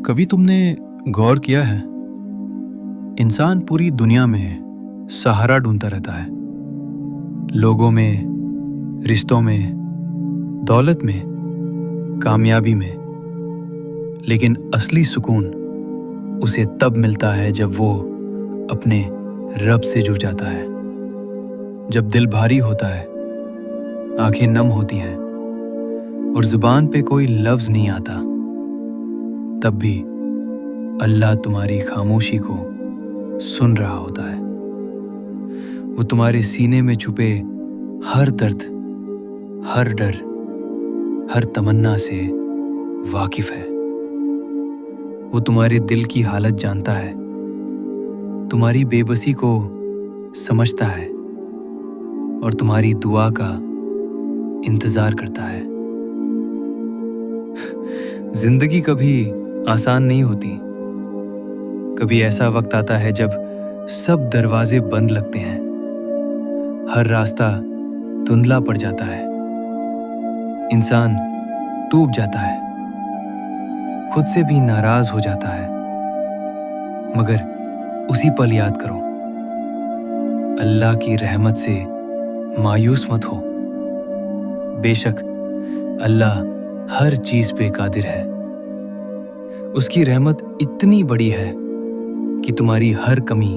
कभी तुमने गौर किया है, इंसान पूरी दुनिया में सहारा ढूंढता रहता है। लोगों में, रिश्तों में, दौलत में, कामयाबी में। लेकिन असली सुकून उसे तब मिलता है जब वो अपने रब से जुड़ जाता है। जब दिल भारी होता है, आंखें नम होती हैं और जुबान पे कोई लफ्ज नहीं आता, तब भी अल्लाह तुम्हारी खामोशी को सुन रहा होता है। वो तुम्हारे सीने में छुपे हर दर्द, हर डर, हर तमन्ना से वाकिफ है। वो तुम्हारे दिल की हालत जानता है, तुम्हारी बेबसी को समझता है और तुम्हारी दुआ का इंतजार करता है। जिंदगी कभी आसान नहीं होती। कभी ऐसा वक्त आता है जब सब दरवाजे बंद लगते हैं, हर रास्ता धुंधला पड़ जाता है, इंसान टूट जाता है, खुद से भी नाराज हो जाता है। मगर उसी पल याद करो, अल्लाह की रहमत से मायूस मत हो। बेशक अल्लाह हर चीज पे कादिर है। उसकी रहमत इतनी बड़ी है कि तुम्हारी हर कमी,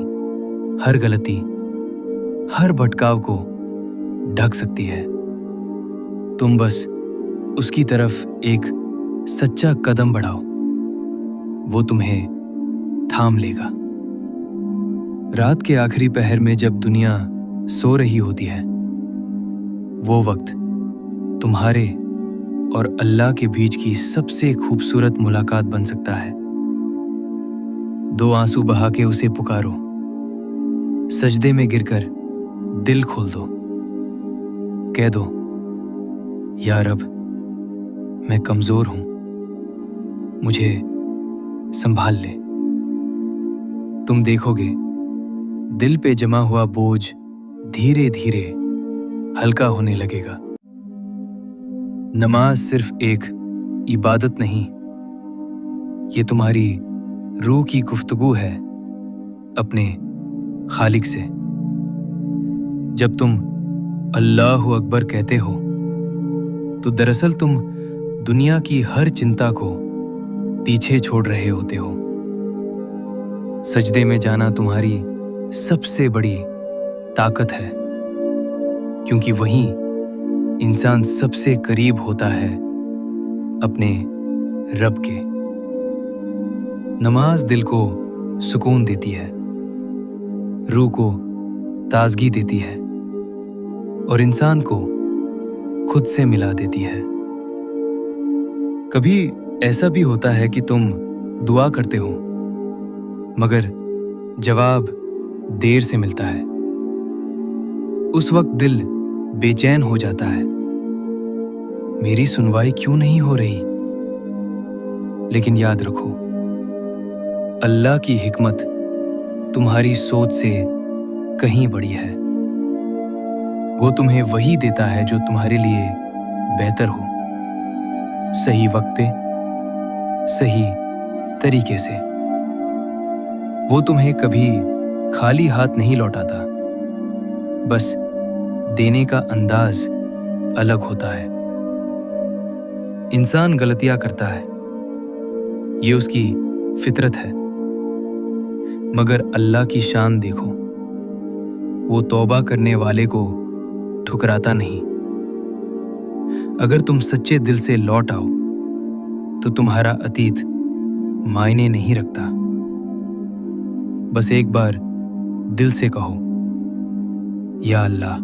हर गलती, हर भटकाव को ढक सकती है। तुम बस उसकी तरफ एक सच्चा कदम बढ़ाओ, वो तुम्हें थाम लेगा। रात के आखिरी पहर में जब दुनिया सो रही होती है, वो वक्त तुम्हारे और अल्लाह के बीच की सबसे खूबसूरत मुलाकात बन सकता है। दो आंसू बहा के उसे पुकारो, सजदे में गिरकर दिल खोल दो, कह दो, या रब, मैं कमजोर हूं, मुझे संभाल ले। तुम देखोगे दिल पे जमा हुआ बोझ धीरे धीरे हल्का होने लगेगा। नमाज सिर्फ एक इबादत नहीं, ये तुम्हारी रूह की गुफ्तगू है अपने खालिक से। जब तुम अल्लाहु अकबर कहते हो तो दरअसल तुम दुनिया की हर चिंता को पीछे छोड़ रहे होते हो। सजदे में जाना तुम्हारी सबसे बड़ी ताकत है, क्योंकि वहीं इंसान सबसे करीब होता है अपने रब के। नमाज दिल को सुकून देती है, रूह को ताजगी देती है और इंसान को खुद से मिला देती है। कभी ऐसा भी होता है कि तुम दुआ करते हो मगर जवाब देर से मिलता है। उस वक्त दिल बेचैन हो जाता है, मेरी सुनवाई क्यों नहीं हो रही? लेकिन याद रखो, अल्लाह की हिकमत तुम्हारी सोच से कहीं बड़ी है। वो तुम्हें वही देता है जो तुम्हारे लिए बेहतर हो, सही वक्त पे, सही तरीके से। वो तुम्हें कभी खाली हाथ नहीं लौटाता, बस देने का अंदाज अलग होता है। इंसान गलतियां करता है, ये उसकी फितरत है, मगर अल्लाह की शान देखो, वो तौबा करने वाले को ठुकराता नहीं। अगर तुम सच्चे दिल से लौट आओ तो तुम्हारा अतीत मायने नहीं रखता। बस एक बार दिल से कहो, या अल्लाह,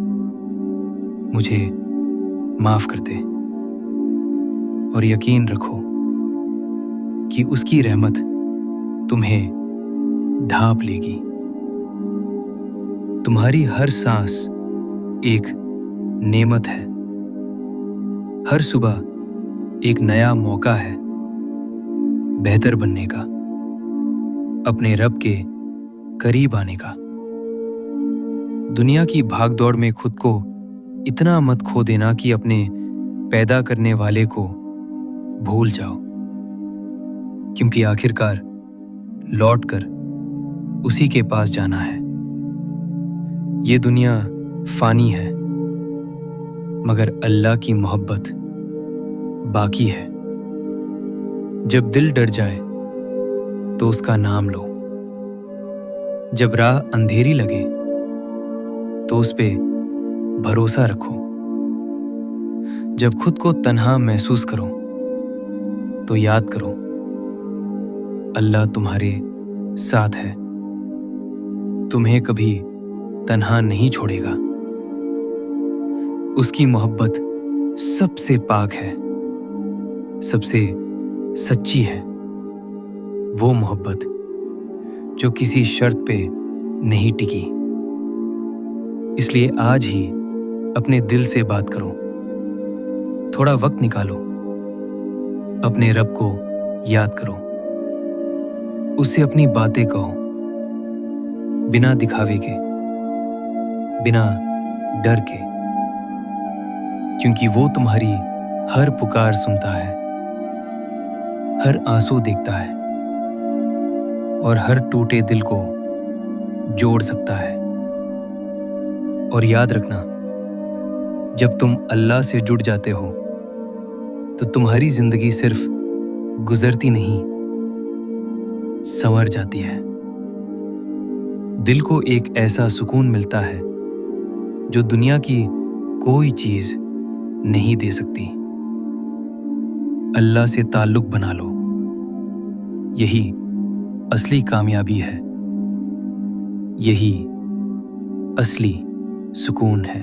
मुझे माफ कर दे, और यकीन रखो कि उसकी रहमत तुम्हें ढांप लेगी। तुम्हारी हर सांस एक नेमत है, हर सुबह एक नया मौका है बेहतर बनने का, अपने रब के करीब आने का। दुनिया की भागदौड़ में खुद को इतना मत खो देना कि अपने पैदा करने वाले को भूल जाओ। क्योंकि आखिरकार लौट कर उसी के पास जाना है। ये दुनिया फानी है, मगर अल्लाह की मोहब्बत बाकी है। जब दिल डर जाए तो उसका नाम लो, जब राह अंधेरी लगे तो उस पे भरोसा रखो, जब खुद को तन्हा महसूस करो तो याद करो अल्लाह तुम्हारे साथ है, तुम्हें कभी तन्हा नहीं छोड़ेगा। उसकी मोहब्बत सबसे पाक है, सबसे सच्ची है, वो मोहब्बत जो किसी शर्त पे नहीं टिकी। इसलिए आज ही अपने दिल से बात करो, थोड़ा वक्त निकालो, अपने रब को याद करो, उससे अपनी बातें कहो, बिना दिखावे के, बिना डर के, क्योंकि वो तुम्हारी हर पुकार सुनता है, हर आंसू देखता है और हर टूटे दिल को जोड़ सकता है। और याद रखना, जब तुम अल्लाह से जुड़ जाते हो तो तुम्हारी जिंदगी सिर्फ गुजरती नहीं, संवर जाती है। दिल को एक ऐसा सुकून मिलता है जो दुनिया की कोई चीज नहीं दे सकती। अल्लाह से ताल्लुक बना लो, यही असली कामयाबी है, यही असली सुकून है।